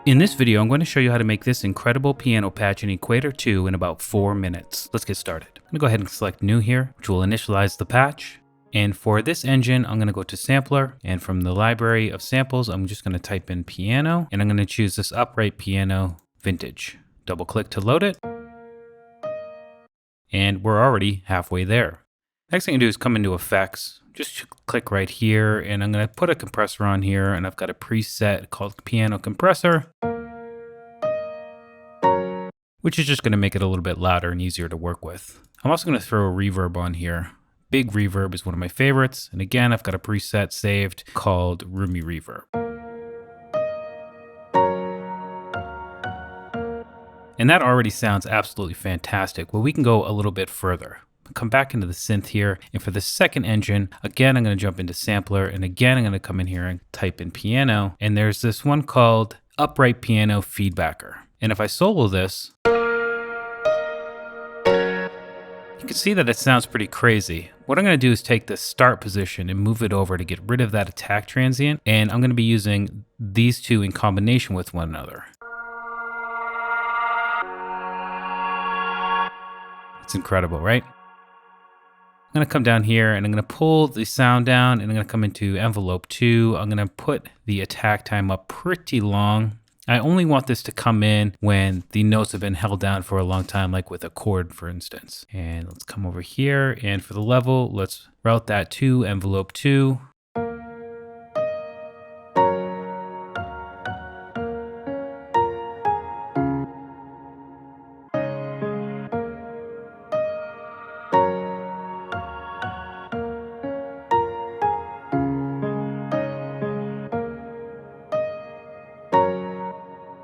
In this video, I'm going to show you how to make this incredible piano patch in Equator2 in about 4 minutes. Let's get started. I'm going to go ahead and select New here, which will initialize the patch. And for this engine, I'm going to go to Sampler, and from the library of samples, I'm just going to type in piano, and I'm going to choose this upright piano vintage. Double click to load it. And we're already halfway there. Next thing I do is come into Effects, just click right here, and I'm going to put a compressor on here, and I've got a preset called Piano Compressor, which is just going to make it a little bit louder and easier to work with. I'm also going to throw a reverb on here. Big reverb is one of my favorites, and again, I've got a preset saved called Roomy Reverb. And that already sounds absolutely fantastic. Well, we can go a little bit further. Come back into the synth here, and for the second engine, again, I'm going to jump into Sampler, and again, I'm going to come in here and type in piano, and there's this one called Upright Piano Feedbacker. And if I solo this, you can see that it sounds pretty crazy. What I'm going to do is take the start position and move it over to get rid of that attack transient, and I'm going to be using these two in combination with one another. It's incredible, right? I'm going to come down here and I'm going to pull the sound down, and I'm going to come into envelope 2. I'm going to put the attack time up pretty long. I only want this to come in when the notes have been held down for a long time, like with a chord, for instance. And let's come over here, and for the level, let's route that to envelope 2.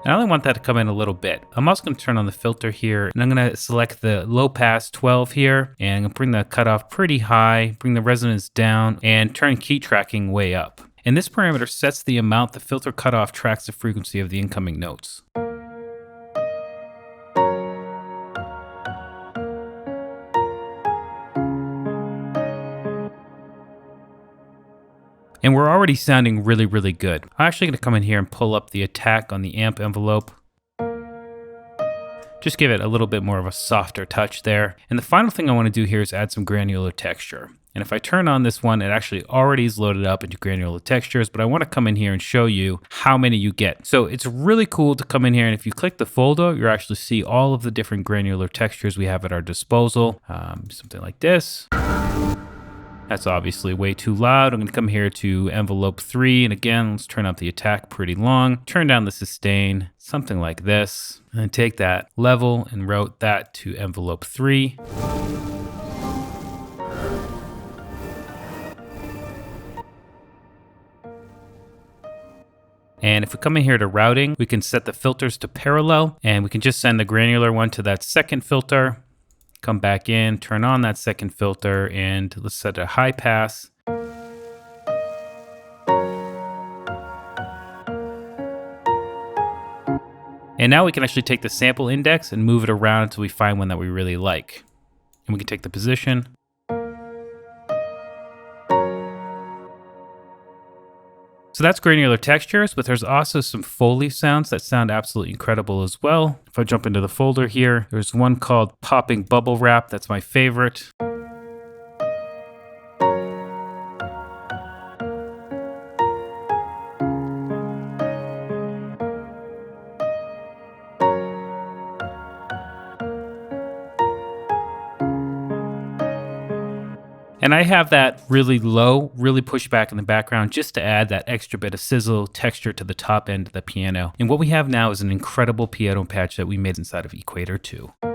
I only want that to come in a little bit. I'm also going to turn on the filter here, and I'm going to select the low pass 12 here, and I'm going to bring the cutoff pretty high, bring the resonance down, and turn key tracking way up. And this parameter sets the amount the filter cutoff tracks the frequency of the incoming notes. And we're already sounding really, really good. I'm actually going to come in here and pull up the attack on the amp envelope. Just give it a little bit more of a softer touch there. And the final thing I want to do here is add some granular texture. And if I turn on this one, it actually already is loaded up into granular textures, but I want to come in here and show you how many you get. So it's really cool to come in here, and if you click the folder, you actually see all of the different granular textures we have at our disposal. Something like this. That's obviously way too loud. I'm going to come here to envelope 3. And again, let's turn up the attack pretty long. Turn down the sustain, something like this. And then take that level and route that to envelope 3. And if we come in here to routing, we can set the filters to parallel, and we can just send the granular one to that second filter. Come back in, turn on that second filter, and let's set a high pass. And now we can actually take the sample index and move it around until we find one that we really like. And we can take the position. So that's granular textures, but there's also some Foley sounds that sound absolutely incredible as well. If I jump into the folder here, there's one called Popping Bubble Wrap. That's my favorite. And I have that really low, really pushed back in the background just to add that extra bit of sizzle texture to the top end of the piano. And what we have now is an incredible piano patch that we made inside of Equator2.